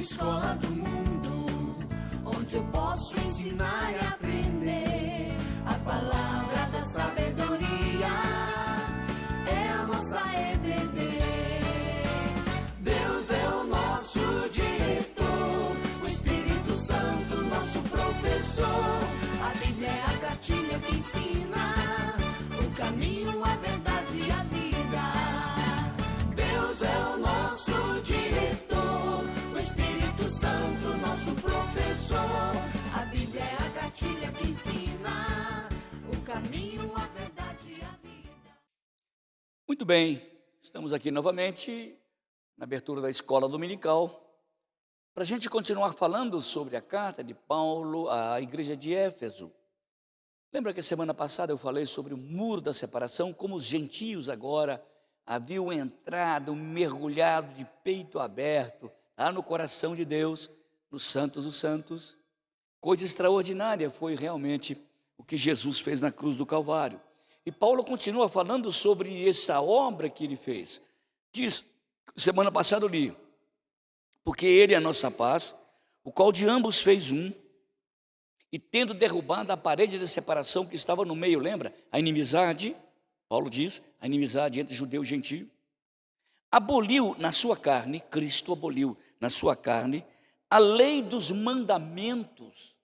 escola do mundo, onde eu posso ensinar e aprender. A palavra da sabedoria é a nossa EBD. Deus é o nosso diretor, o Espírito Santo nosso professor. A Bíblia é a cartilha que ensina o caminho, a verdade e a vida. Deus é o nosso diretor, o Espírito Santo nosso professor. A Bíblia é a cartilha que ensina o caminho, a verdade e a vida. Muito bem, estamos aqui novamente na abertura da escola dominical para a gente continuar falando sobre a carta de Paulo à igreja de Éfeso. Lembra que a semana passada eu falei sobre o muro da separação, como os gentios agora haviam entrado, mergulhado de peito aberto lá no coração de Deus, nos santos dos santos. Coisa extraordinária foi realmente o que Jesus fez na cruz do Calvário. E Paulo continua falando sobre essa obra que ele fez. Diz, semana passada eu li, porque ele é a nossa paz, o qual de ambos fez um, e tendo derrubado a parede de separação que estava no meio, lembra? A inimizade, Paulo diz, a inimizade entre judeu e gentio, aboliu na sua carne, Cristo aboliu na sua carne, a lei dos mandamentos,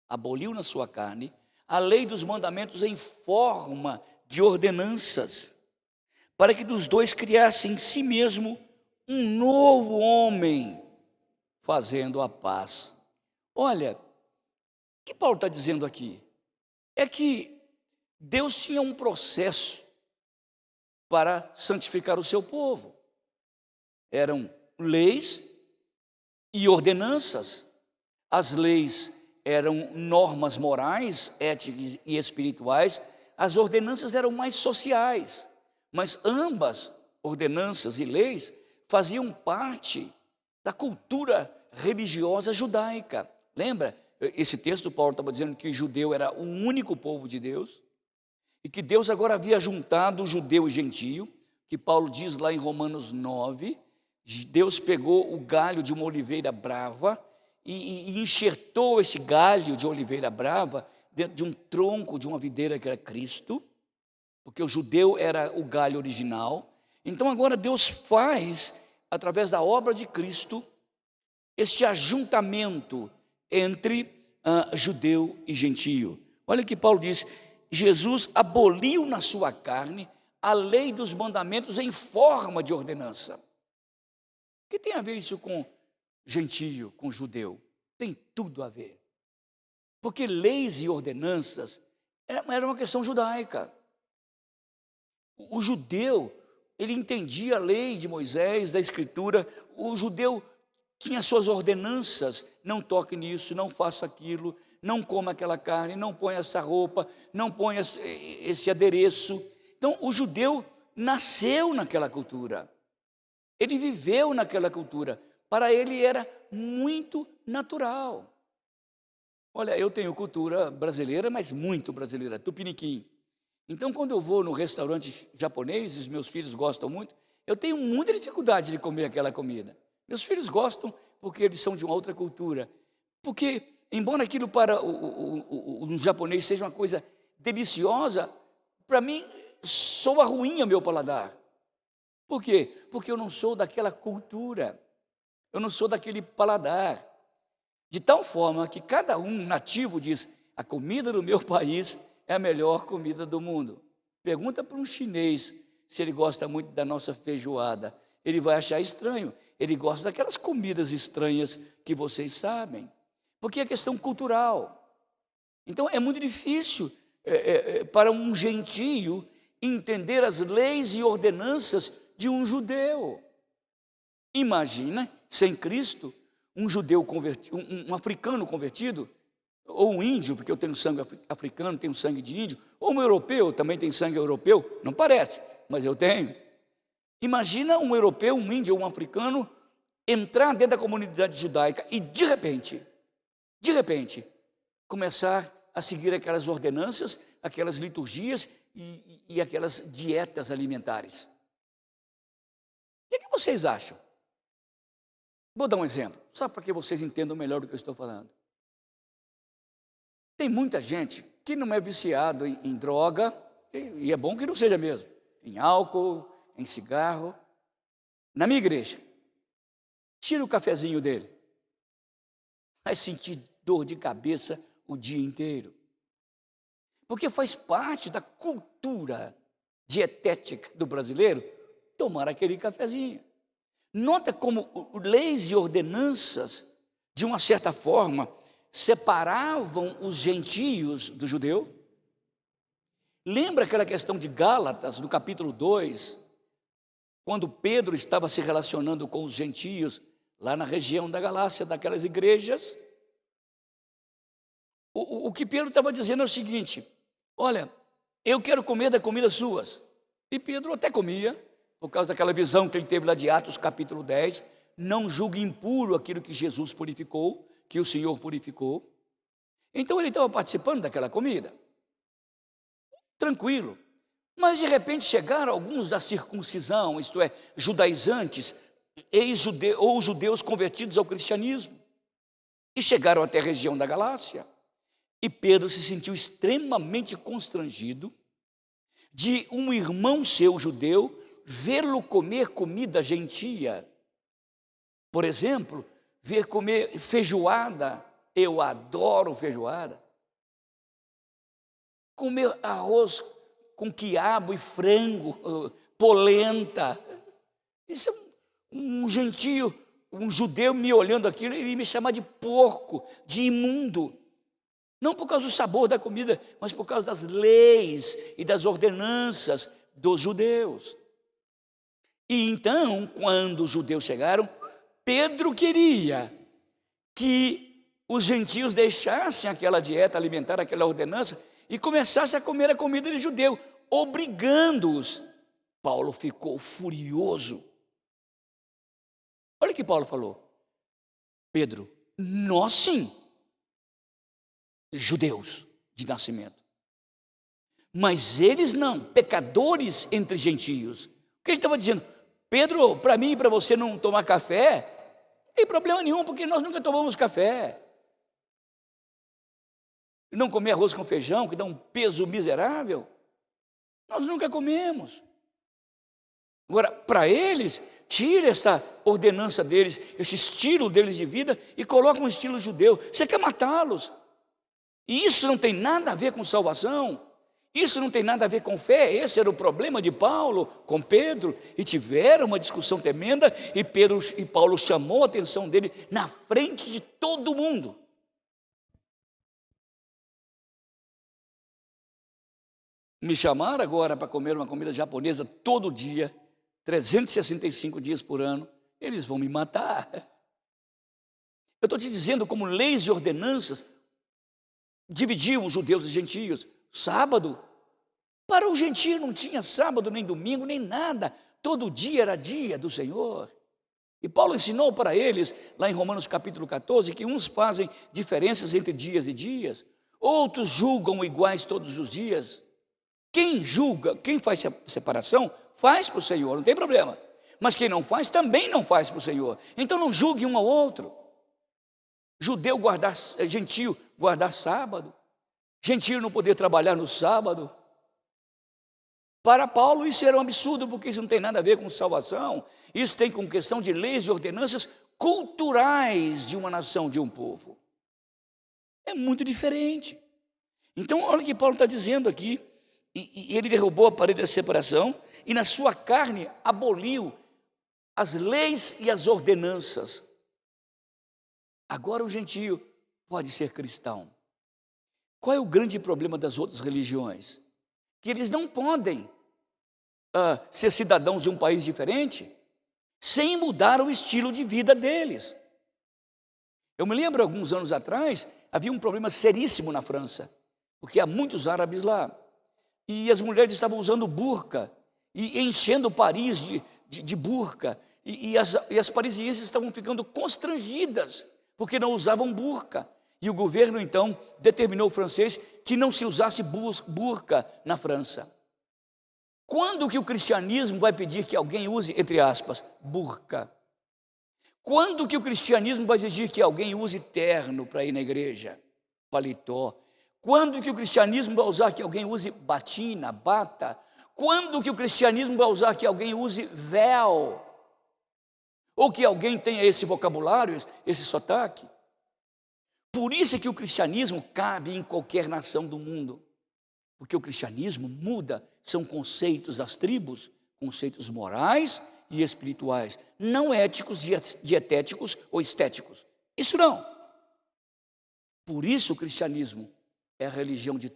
aboliu na sua carne, a lei dos mandamentos em forma de ordenanças, para que dos dois criasse em si mesmo um novo homem, fazendo a paz. Olha, o que Paulo está dizendo aqui? É que Deus tinha um processo para santificar o seu povo. Eram leis e ordenanças. As leis eram normas morais, éticas e espirituais. As ordenanças eram mais sociais. Mas ambas, ordenanças e leis, faziam parte da cultura religiosa judaica. Lembra? Esse texto, Paulo estava dizendo que o judeu era o único povo de Deus e que Deus agora havia juntado o judeu e gentio, que Paulo diz lá em Romanos 9, Deus pegou o galho de uma oliveira brava e enxertou esse galho de oliveira brava dentro de um tronco de uma videira que era Cristo, porque o judeu era o galho original. Então agora Deus faz, através da obra de Cristo, este ajuntamento entre judeu e gentio. Olha o que Paulo diz, Jesus aboliu na sua carne a lei dos mandamentos em forma de ordenança. O que tem a ver isso com gentio, com judeu? Tem tudo a ver. Porque leis e ordenanças era uma questão judaica. O judeu, ele entendia a lei de Moisés, da Escritura. O judeu tinha suas ordenanças, não toque nisso, não faça aquilo, não coma aquela carne, não ponha essa roupa, não ponha esse adereço. Então, o judeu nasceu naquela cultura, ele viveu naquela cultura, para ele era muito natural. Olha, eu tenho cultura brasileira, mas muito brasileira, tupiniquim. Então, quando eu vou no restaurante japonês, os meus filhos gostam muito, eu tenho muita dificuldade de comer aquela comida. Meus filhos gostam porque eles são de uma outra cultura. Porque, embora aquilo para um japonês seja uma coisa deliciosa, para mim soa ruim ao meu paladar. Por quê? Porque eu não sou daquela cultura, eu não sou daquele paladar. De tal forma que cada um nativo diz, a comida do meu país é a melhor comida do mundo. Pergunta para um chinês se ele gosta muito da nossa feijoada. Ele vai achar estranho. Ele gosta daquelas comidas estranhas que vocês sabem. Porque é questão cultural. Então é muito difícil para um gentio entender as leis e ordenanças de um judeu. Imagina, sem Cristo, um judeu convertido, um africano convertido, ou um índio, porque eu tenho sangue africano, tenho sangue de índio, ou um europeu, também tem sangue europeu, não parece, mas eu tenho. Imagina um europeu, um índio ou um africano entrar dentro da comunidade judaica e de repente, começar a seguir aquelas ordenanças, aquelas liturgias e aquelas dietas alimentares. O que vocês acham? Vou dar um exemplo. só para que vocês entendam melhor do que eu estou falando. Tem muita gente que não é viciado em droga, e é bom que não seja mesmo, em álcool, em cigarro. Na minha igreja, tira o cafezinho dele, vai sentir dor de cabeça o dia inteiro. Porque faz parte da cultura dietética do brasileiro tomar aquele cafezinho. Nota como leis e ordenanças, de uma certa forma, separavam os gentios do judeu. Lembra aquela questão de Gálatas, no capítulo 2, quando Pedro estava se relacionando com os gentios, lá na região da Galácia, daquelas igrejas? O que Pedro estava dizendo é o seguinte: olha, eu quero comer da comida suas. E Pedro até comia, por causa daquela visão que ele teve lá de Atos capítulo 10, não julgue impuro aquilo que Jesus purificou, que o Senhor purificou. Então ele estava participando daquela comida, tranquilo. Mas de repente chegaram alguns da circuncisão, isto é, judaizantes, ou judeus convertidos ao cristianismo, e chegaram até a região da Galácia. E Pedro se sentiu extremamente constrangido de um irmão seu judeu vê-lo comer comida gentia. Por exemplo, ver comer feijoada. Eu adoro feijoada. Comer arroz com quiabo e frango, polenta. Isso é um gentio, um judeu me olhando aquilo e me chamar de porco, de imundo. Não por causa do sabor da comida, mas por causa das leis e das ordenanças dos judeus. E então, quando os judeus chegaram, Pedro queria que os gentios deixassem aquela dieta alimentar, aquela ordenança, e começassem a comer a comida de judeu, obrigando-os. Paulo ficou furioso. Olha o que Paulo falou: Pedro, nós sim, judeus de nascimento, mas eles não, pecadores entre gentios. O que ele estava dizendo? Pedro, para mim e para você não tomar café, não tem problema nenhum, porque nós nunca tomamos café. Não comer arroz com feijão, que dá um peso miserável, nós nunca comemos. Agora, para eles, tira essa ordenança deles, esse estilo deles de vida, e coloca um estilo judeu. Você quer matá-los. E isso não tem nada a ver com salvação, isso não tem nada a ver com fé. Esse era o problema de Paulo com Pedro, e tiveram uma discussão tremenda, e Paulo chamou a atenção dele na frente de todo mundo. Me chamaram agora para comer uma comida japonesa todo dia, 365 dias por ano, eles vão me matar. Eu estou te dizendo como leis e ordenanças dividiam os judeus e gentios. Sábado, para o gentio não tinha sábado, nem domingo, nem nada. Todo dia era dia do Senhor. E Paulo ensinou para eles, lá em Romanos capítulo 14, que uns fazem diferenças entre dias e dias, outros julgam iguais todos os dias. Quem julga, quem faz separação, faz para o Senhor, não tem problema. Mas quem não faz, também não faz para o Senhor. Então não julgue um ao outro. Gentio guardar sábado, gentio não poder trabalhar no sábado. Para Paulo isso era um absurdo, porque isso não tem nada a ver com salvação. Isso tem com questão de leis e ordenanças culturais de uma nação, de um povo. É muito diferente. Então olha o que Paulo está dizendo aqui. E ele derrubou a parede da separação e na sua carne aboliu as leis e as ordenanças. Agora o gentio pode ser cristão. Qual é o grande problema das outras religiões? Que eles não podem ser cidadãos de um país diferente sem mudar o estilo de vida deles. Eu me lembro, alguns anos atrás, havia um problema seríssimo na França, porque há muitos árabes lá. E as mulheres estavam usando burca e enchendo Paris de burca. E as parisienses estavam ficando constrangidas porque não usavam burca. E o governo, então, determinou ao francês que não se usasse burca na França. Quando que o cristianismo vai pedir que alguém use, entre aspas, burca? Quando que o cristianismo vai exigir que alguém use terno para ir na igreja? Paletó. Quando que o cristianismo vai usar que alguém use batina, bata? Quando que o cristianismo vai usar que alguém use véu? Ou que alguém tenha esse vocabulário, esse sotaque? Por isso é que o cristianismo cabe em qualquer nação do mundo. Porque o cristianismo muda, são conceitos das tribos, conceitos morais e espirituais, não éticos, dietéticos ou estéticos. Isso não. Por isso o cristianismo é a religião de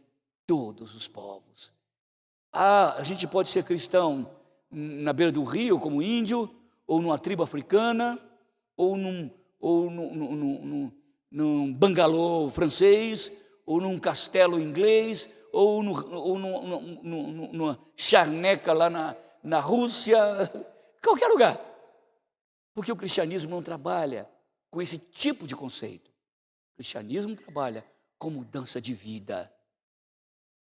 todos os povos. A gente pode ser cristão na beira do rio, como índio, ou numa tribo africana, ou num bangalô francês, ou num castelo inglês, ou numa charneca lá na Rússia, qualquer lugar. Porque o cristianismo não trabalha com esse tipo de conceito. O cristianismo trabalha com mudança de vida.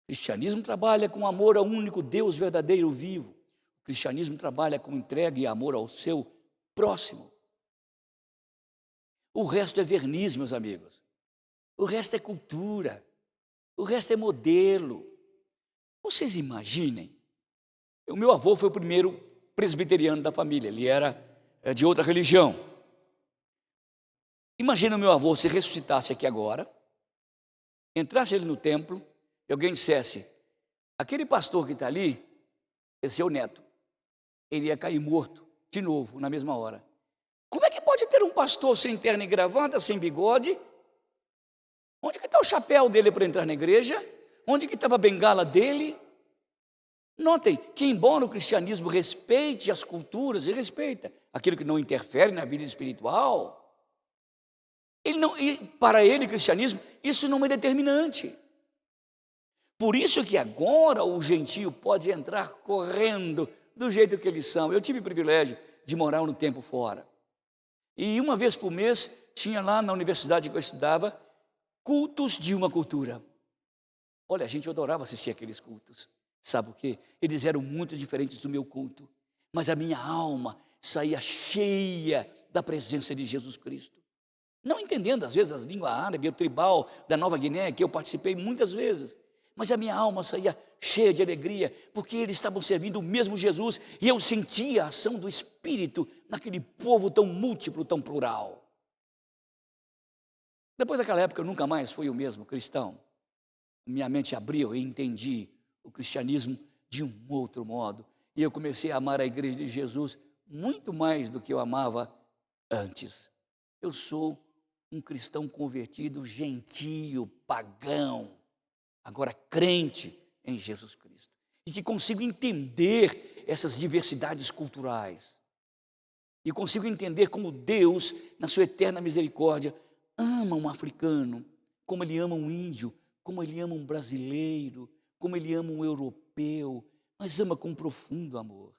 O cristianismo trabalha com amor ao único Deus verdadeiro vivo. O cristianismo trabalha com entrega e amor ao seu próximo. O resto é verniz, meus amigos. O resto é cultura. O resto é modelo. Vocês imaginem, o meu avô foi o primeiro presbiteriano da família, ele era de outra religião. Imagina o meu avô se ressuscitasse aqui agora, entrasse ele no templo e alguém dissesse, aquele pastor que está ali, esse é o neto, ele ia cair morto de novo, na mesma hora. Como é que pode ter um pastor sem terno e gravata, sem bigode? Onde que está o chapéu dele para entrar na igreja? Onde que estava a bengala dele? Notem que embora o cristianismo respeite as culturas e respeita aquilo que não interfere na vida espiritual, para ele, o cristianismo, isso não é determinante. Por isso que agora o gentio pode entrar correndo do jeito que eles são. Eu tive o privilégio de morar um tempo fora. E uma vez por mês, tinha lá na universidade que eu estudava, cultos de uma cultura. Olha, a gente adorava assistir aqueles cultos. Sabe por quê? Eles eram muito diferentes do meu culto. Mas a minha alma saía cheia da presença de Jesus Cristo. Não entendendo, às vezes, a língua árabe, o tribal da Nova Guiné, que eu participei muitas vezes. Mas a minha alma saía cheia de alegria, porque eles estavam servindo o mesmo Jesus, e eu sentia a ação do Espírito naquele povo tão múltiplo, tão plural. Depois daquela época, eu nunca mais fui o mesmo cristão. Minha mente abriu e entendi o cristianismo de um outro modo. E eu comecei a amar a igreja de Jesus muito mais do que eu amava antes. Eu sou um cristão convertido, gentio, pagão, agora crente em Jesus Cristo. E que consigo entender essas diversidades culturais. E consigo entender como Deus, na sua eterna misericórdia, ama um africano, como Ele ama um índio, como Ele ama um brasileiro, como Ele ama um europeu, mas ama com profundo amor.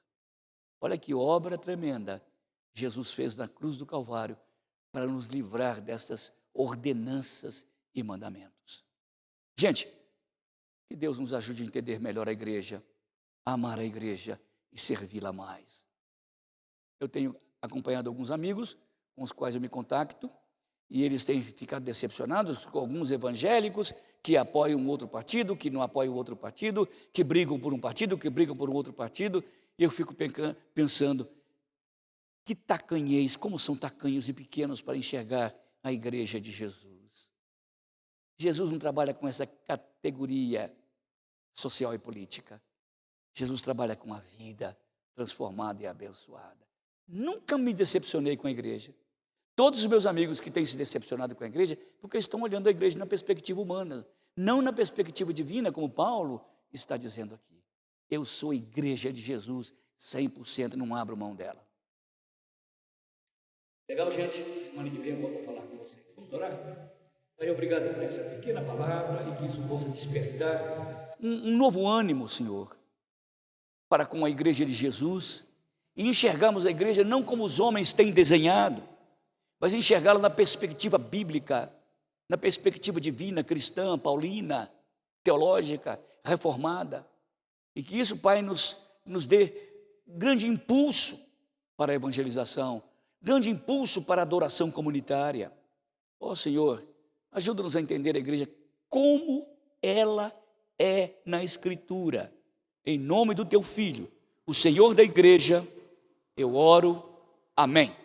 Olha que obra tremenda Jesus fez na cruz do Calvário para nos livrar dessas ordenanças e mandamentos. Gente, que Deus nos ajude a entender melhor a igreja, a amar a igreja e servi-la mais. Eu tenho acompanhado alguns amigos com os quais eu me contacto, e eles têm ficado decepcionados com alguns evangélicos que apoiam um outro partido, que não apoiam outro partido, que brigam por um partido, que brigam por um outro partido, e eu fico pensando, que tacanhês, como são tacanhos e pequenos para enxergar a igreja de Jesus. Jesus não trabalha com essa categoria social e política. Jesus trabalha com a vida transformada e abençoada. Nunca me decepcionei com a igreja. Todos os meus amigos que têm se decepcionado com a igreja, porque estão olhando a igreja na perspectiva humana, não na perspectiva divina, como Paulo está dizendo aqui. Eu sou a igreja de Jesus 100%, não abro mão dela. Legal, gente? Semana que vem eu volto a falar com vocês. Vamos orar? Pai, obrigado por essa pequena palavra e que isso possa despertar um novo ânimo, Senhor, para com a igreja de Jesus e enxergarmos a igreja não como os homens têm desenhado, mas enxergá-la na perspectiva bíblica, na perspectiva divina, cristã, paulina, teológica, reformada. E que isso, Pai, nos dê grande impulso para a evangelização, grande impulso para a adoração comunitária. Ó Senhor, ajuda-nos a entender a igreja como ela é na Escritura. Em nome do teu Filho, o Senhor da igreja, eu oro. Amém.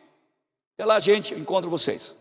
Até lá, gente, eu encontro vocês.